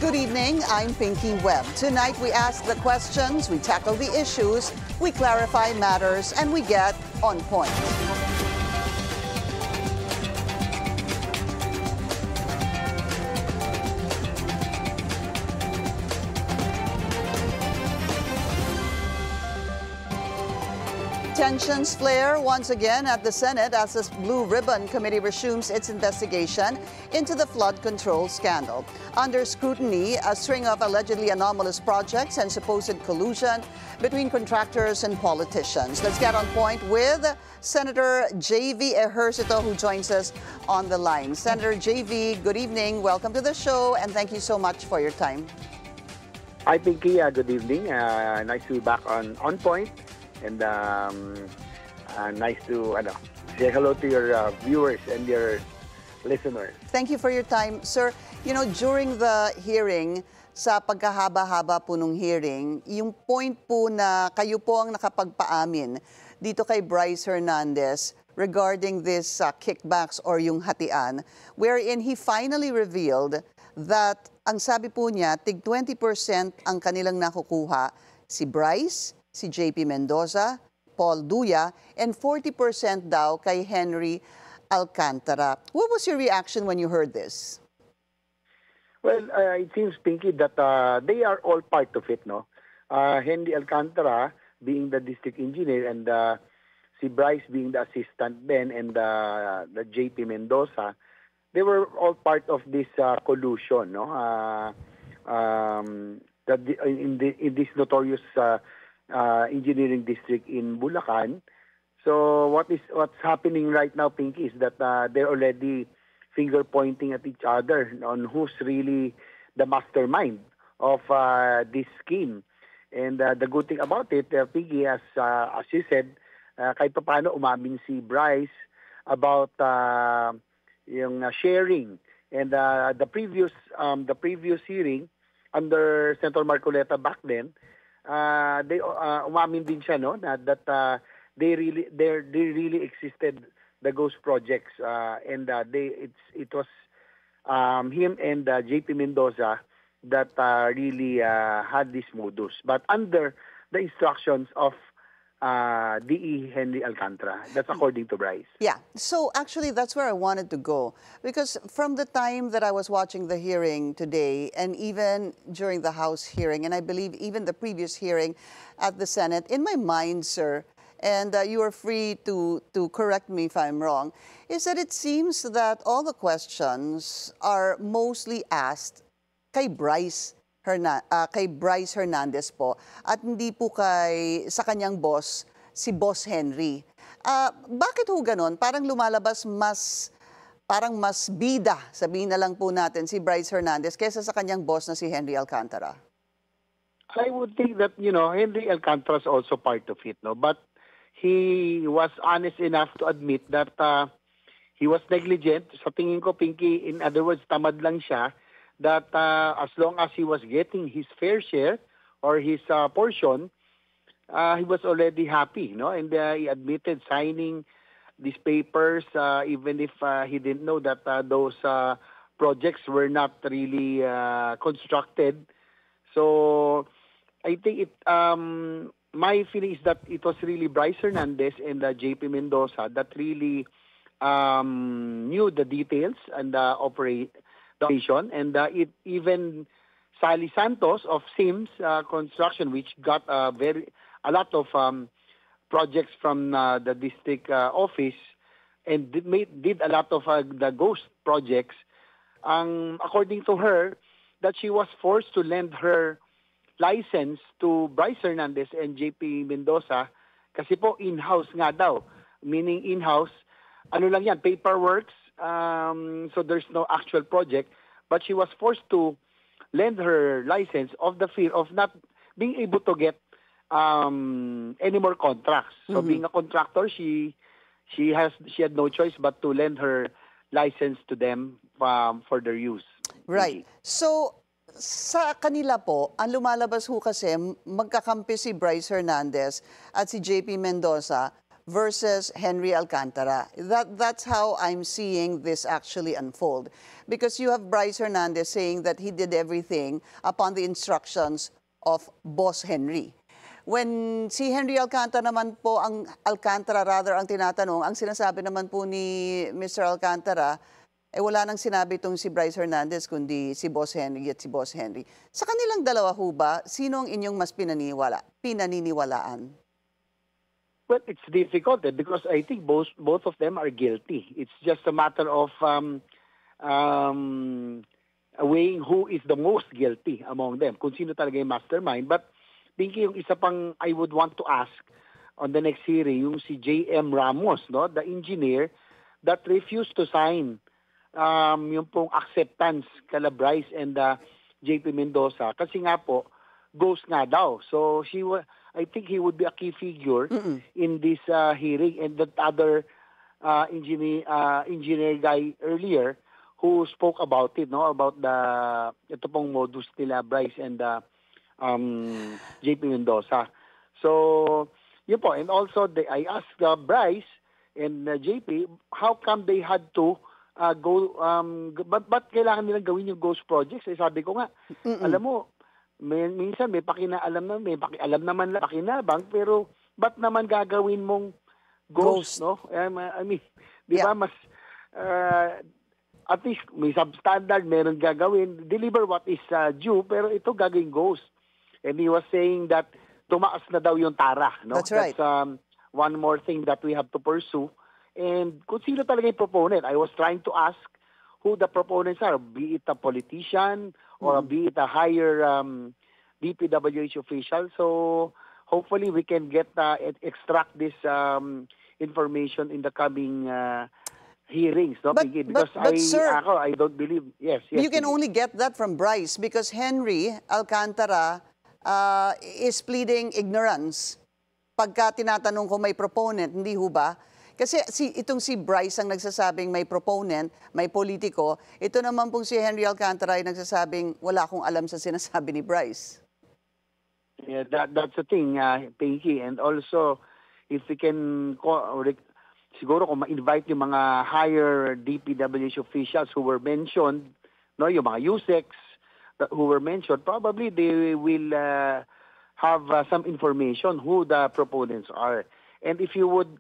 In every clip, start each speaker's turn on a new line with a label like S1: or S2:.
S1: Good evening, I'm Pinky Webb. Tonight we ask the questions, we tackle the issues, we clarify matters, and we get on point. Tensions flare once again at the Senate as the Blue Ribbon Committee resumes its investigation into the flood control scandal. Under scrutiny, a string of allegedly anomalous projects and supposed collusion between contractors and politicians. Let's get on point with Senator J.V. Ejercito, who joins us on the line. Senator J.V., good evening. Welcome to the show, and thank you so much for your time.
S2: Hi, Pinky. Good evening. Nice to be back on point. And nice to say hello to your viewers and your listeners.
S1: Thank you for your time. Sir, you know, during the hearing, sa pagkahaba-haba po nung hearing, yung point po na kayo po ang nakapagpaamin dito kay Bryce Hernandez regarding this kickbacks or yung hatian, wherein he finally revealed that ang sabi po niya, tig 20% ang kanilang nakukuha, si Bryce, si JP Mendoza, Paul Duya, and 40% daw kay Henry Alcantara. What was your reaction when you heard this?
S2: Well, it seems, Pinky, that they are all part of it, no? Henry Alcantara being the district engineer and si Bryce being the assistant then and the JP Mendoza, they were all part of this collusion, no? In this notorious engineering district in Bulacan. So what's happening right now, Pinky, is that they're already finger pointing at each other on who's really the mastermind of this scheme. And the good thing about it, Pinky, as you said, kahit paano umamin si Bryce about yung sharing. And the previous hearing under Senator Marcoleta back then, they umamin din siya, no, that they really existed, the ghost projects, and it was him and JP Mendoza that really had this modus, but under the instructions of DE Henry Alcantara. That's according to Bryce.
S1: Yeah, so actually that's where I wanted to go, because from the time that I was watching the hearing today and even during the House hearing, and I believe even the previous hearing at the Senate, in my mind, sir, and you are free to correct me if I'm wrong, is that it seems that all the questions are mostly asked kay Bryce Hernandez po at hindi po sa kanyang boss, si Boss Henry. Bakit ho ganon? Parang lumalabas parang mas bida, sabihin na lang po natin, si Bryce Hernandez kaysa sa kanyang boss na si Henry Alcantara.
S2: I would think that, Henry Alcantara is also part of it, no? But he was honest enough to admit that he was negligent. Sa tingin ko, Pinky, in other words, tamad lang siya, that as long as he was getting his fair share or his portion, he was already happy, no? And he admitted signing these papers, even if he didn't know that those projects were not really constructed. So I think my feeling is that it was really Bryce Hernandez and JP Mendoza that really knew the details and operation, and even Sally Santos of Sims Construction, which got a lot of projects from the district office and did a lot of the ghost projects. According to her, that she was forced to lend her license to Bryce Hernandez and JP Mendoza kasi po in-house nga daw. Meaning in-house, ano lang yan, paperworks, so there's no actual project, but she was forced to lend her license of the fear of not being able to get any more contracts. So being a contractor, she had no choice but to lend her license to them for their use.
S1: Right. So sa kanila po, ang lumalabas ho kasi, magkakampi si Bryce Hernandez at si JP Mendoza versus Henry Alcantara. That's how I'm seeing this actually unfold. Because you have Bryce Hernandez saying that he did everything upon the instructions of Boss Henry. When si Henry Alcantara naman po, ang tinatanong, ang sinasabi naman po ni Mr. Alcantara, wala nang sinabi itong si Bryce Hernandez, kundi si Boss Henry at si Boss Henry. Sa kanilang dalawa ho ba, sino ang inyong mas pinaniniwalaan?
S2: Well, it's difficult because I think both of them are guilty. It's just a matter of weighing who is the most guilty among them, kung sino talaga yung mastermind. But thinking yung isa pang I would want to ask on the next hearing, yung si J.M. Ramos, no, the engineer that refused to sign yung pong acceptance kala Bryce and J.P. Mendoza kasi nga po ghost nga daw. So I think he would be a key figure in this hearing, and that other engineer guy earlier who spoke about it, no, about ito pong modus nila Bryce and J.P. Mendoza. So yun po, and also I asked Bryce and JP how come they had to go, ba't kailangan nilang gawin yung ghost projects? Sabi ko nga, alam mo, minsan may pakinaalam naman lang pakinabang, pero ba't naman gagawin mong ghost. No? I mean, di ba, mas, at least may substandard, meron gagawin, deliver what is due, pero ito gagawin ghost. And he was saying that tumaas na daw yung tara. No?
S1: That's right.
S2: That's one more thing that we have to pursue. And kung sino talaga yung proponent, I was trying to ask who the proponents are, be it a politician or be it a higher DPWH official. So hopefully we can extract this information in the coming hearings. No? Because
S1: sir,
S2: I don't believe, yes.
S1: You can only get that from Bryce because Henry Alcantara is pleading ignorance pagka tinatanong ko may proponent, hindi ho ba? Kasi itong si Bryce ang nagsasabing may proponent, may politiko. Ito naman pong si Henry Alcantara ay nagsasabing wala akong alam sa sinasabi ni Bryce.
S2: Yeah, that's the thing, Pinky. And also, if we can, siguro kung ma-invite yung mga higher DPWH officials who were mentioned, no, yung mga USECs who were mentioned, probably they will have some information who the proponents are. And if you would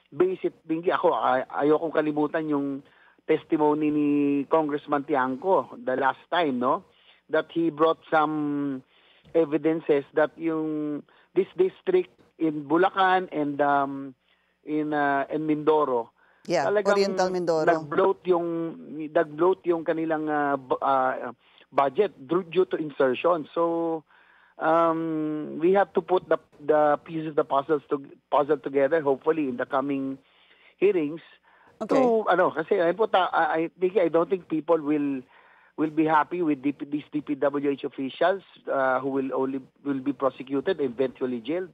S2: base it, Bingi, ayokong kalimutan yung testimony ni Congressman Tiangco the last time, no? That he brought some evidences that this district in Bulacan and in Mindoro,
S1: Oriental Mindoro,
S2: nag-bloat yung kanilang budget due to insertion. So we have to put the pieces of the puzzle together, hopefully in the coming hearings.
S1: Okay.
S2: Kasi I don't think people will be happy with these DPWH officials who will be prosecuted, eventually jailed.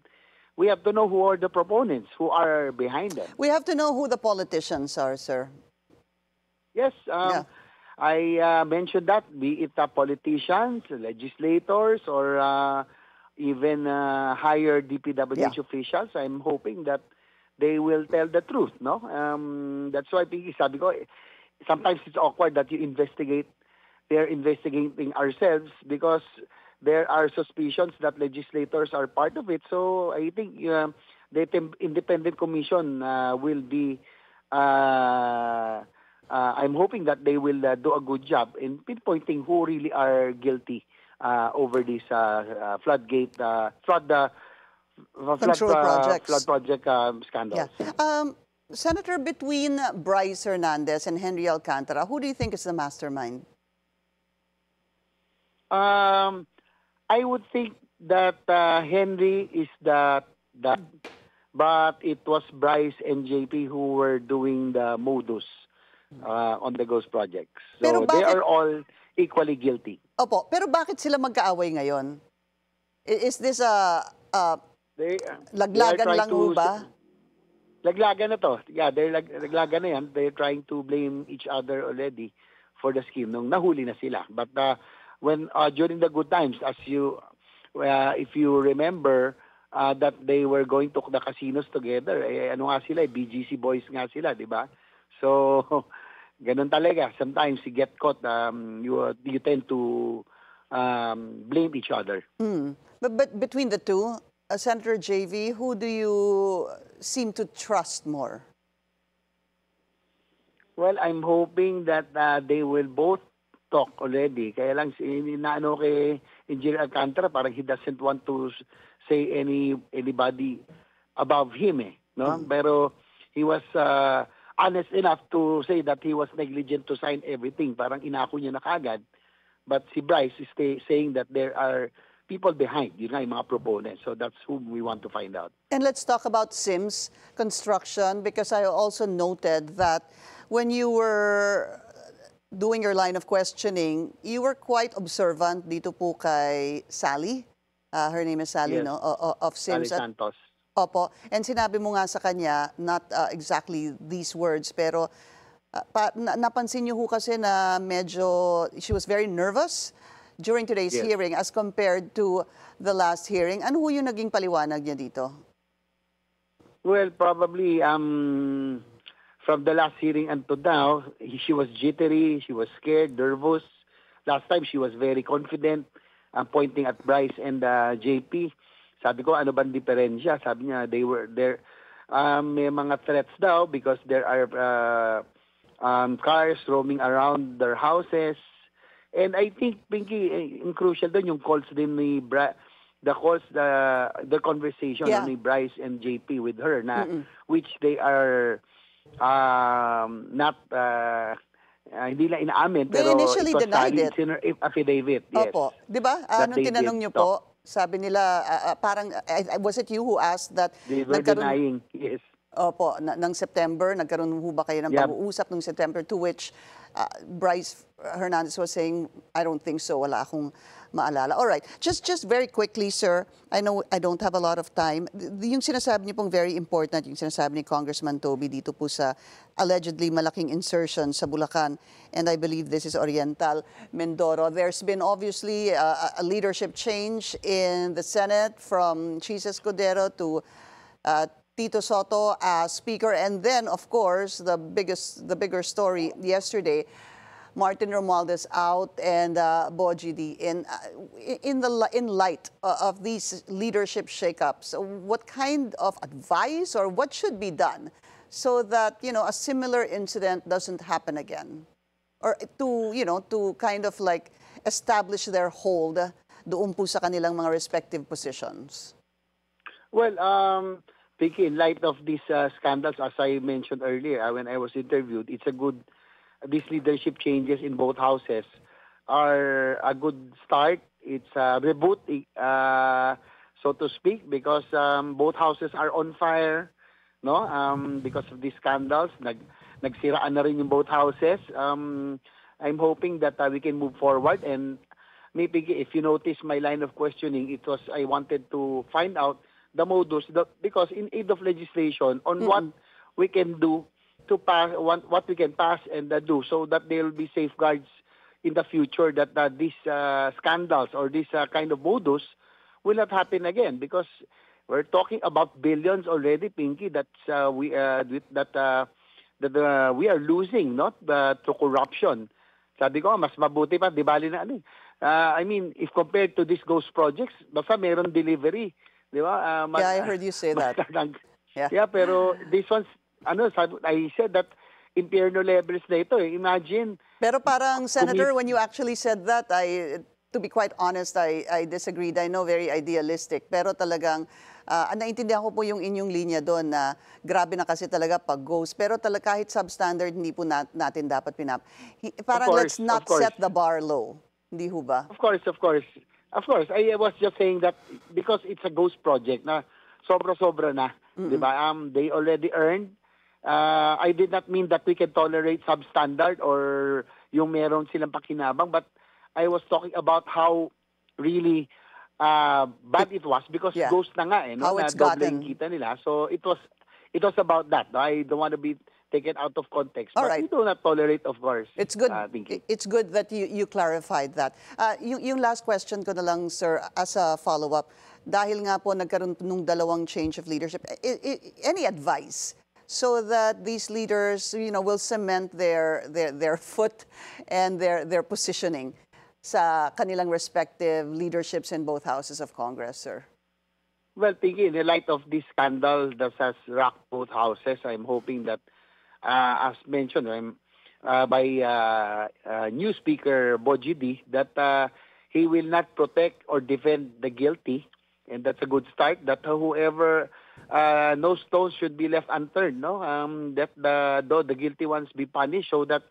S2: We have to know who are the proponents, who are behind them.
S1: We have to know who the politicians are, sir.
S2: Yes. I mentioned that, be it politicians, legislators, or even higher DPWH officials. I'm hoping that they will tell the truth, no? That's why sabi ko, sometimes it's awkward that they're investigating ourselves because there are suspicions that legislators are part of it. So I think the independent commission will be I'm hoping that they will do a good job in pinpointing who really are guilty over this flood project scandals.
S1: Yeah. Senator, between Bryce Hernandez and Henry Alcantara, who do you think is the mastermind?
S2: I would think that Henry is the but it was Bryce and JP who were doing the modus on the ghost projects. So they are all equally guilty.
S1: Opo, pero bakit sila magkaaway ngayon? Is this laglagan lang ho ba?
S2: Laglagan na to. Yeah, laglagan na yan. They're trying to blame each other already for the scheme nung nahuli na sila. But when during the good times, if you remember, that they were going to the casinos together. Ano nga sila, BGC boys nga sila, di ba? So, ganun talaga. Sometimes you get caught, you tend to blame each other.
S1: But between the two, Senator JV, who do you seem to trust more?
S2: Well, I'm hoping that they will both talk already. Kaya lang, inaano kay Engineer Alcantara, parang he doesn't want to say anybody above him, no? Pero he was honest enough to say that he was negligent to sign everything. Parang inako niya na kagad. But si Bryce is saying that there are people behind, yun nga, yung mga proponents. So that's whom we want to find out.
S1: And let's talk about Sims Construction, because I also noted that when you were doing your line of questioning, you were quite observant dito po kay Sally. Her name is Sally,
S2: Yes.
S1: no? Of Sims.
S2: Sally Santos.
S1: Opo. And sinabi mo nga sa kanya, not exactly these words, pero napansin niyo ho kasi na medyo, she was very nervous during today's
S2: Yes.
S1: hearing as compared to the last hearing. Ano ho yung naging paliwanag niya dito?
S2: Well, probably from the last hearing until now, she was jittery, she was scared, nervous. Last time, she was very confident, pointing at Bryce and JP. Sabi ko, ano bang diferensya? Sabi niya, they were there. May mga threats daw because there are cars roaming around their houses. And I think, Pinky, crucial doon yung calls din ni the conversation ni Bryce and JP with her, na which they are not, hindi lang inaamin,
S1: They
S2: pero
S1: initially
S2: it was
S1: denied
S2: it's in her affidavit. Yes.
S1: Opo. Di ba?
S2: That
S1: Nung
S2: they
S1: tinanong
S2: did
S1: niyo
S2: talk.
S1: po, sabi nila, parang, was it you who asked that
S2: They were denying, yes.
S1: Opo, ng September, nagkaroon ho ba kayo ng pag-uusap ng September, to which Bryce Hernandez was saying, I don't think so, wala akong maalala. All right, just very quickly, sir, I know I don't have a lot of time. Yung sinasabi niyo pong very important, yung sinasabi ni Congressman Toby dito po sa allegedly malaking insertion sa Bulacan, and I believe this is Oriental Mindoro. There's been obviously a leadership change in the Senate from Chis Escudero to Tito Soto as Speaker, and then, of course, the bigger story yesterday, Martin Romualdez out and Boji D in light of these leadership shakeups. What kind of advice or what should be done so that a similar incident doesn't happen again, or to kind of like establish their hold doon po sa kanilang mga respective positions?
S2: Well, Vicky, in light of these scandals, as I mentioned earlier, when I was interviewed, these leadership changes in both houses are a good start. It's a reboot, so to speak, because both houses are on fire, no? Because of these scandals, nagsiraan na rin yung both houses. I'm hoping that we can move forward, and maybe if you notice my line of questioning, I wanted to find out the modus, because in aid of legislation on what we can do to pass, what we can pass and do, so that there will be safeguards in the future that these scandals or this kind of modus will not happen again. Because we're talking about billions already, Pinky, that we are losing, not to corruption. Sabi ko, mas mabuti pa, di bali na I mean, if compared to these ghost projects, basta meron delivery. Di ba?
S1: I heard you say that.
S2: Yeah, pero this one's, I said that imperial levels na ito. Imagine.
S1: Pero parang, Senator, when you actually said that, to be quite honest, I disagreed. I know very idealistic. Pero talagang, naintindihan ko po yung inyong linya doon na grabe na kasi talaga pag ghost. Pero talaga kahit substandard, hindi po natin dapat parang let's not set the bar low. Hindi ho ba?
S2: Of course. Of course, I was just saying that because it's a ghost project na sobra-sobra na, di ba? They already earned. I did not mean that we can tolerate substandard or yung meron silang pakinabang, but I was talking about how really bad it was because ghost na nga, no?
S1: How it's
S2: na doble
S1: gotten.
S2: yung kita nila. So it was about that. No? I don't want to be taken out of context.
S1: All
S2: But
S1: right.
S2: we do not tolerate, of course.
S1: It's good.
S2: Pinky.
S1: It's good that you clarified that. Yung last question ko na lang, sir, as a follow-up, dahil nga po nagkaroon nung dalawang change of leadership, any advice so that these leaders, will cement their foot and their positioning sa kanilang respective leaderships in both houses of Congress, sir?
S2: Well, Pinky, in the light of this scandal that has rocked both houses, I'm hoping that, as mentioned by new Speaker Bojidi, that he will not protect or defend the guilty, and that's a good start. That whoever, no stones should be left unturned, no? That though the guilty ones be punished, so that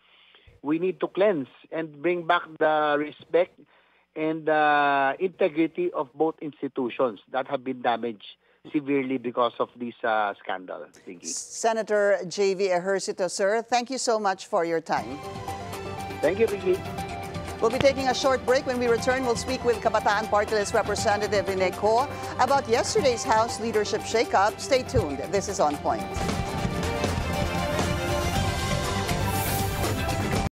S2: we need to cleanse and bring back the respect and integrity of both institutions that have been damaged severely because of this scandal. Thank you.
S1: Senator J.V. Ejercito, sir, thank you so much for your time.
S2: Thank you, Pinky.
S1: We'll be taking a short break. When we return, we'll speak with Kabataan Party List Representative Rene Co about yesterday's House leadership shakeup. Stay tuned. This is On Point.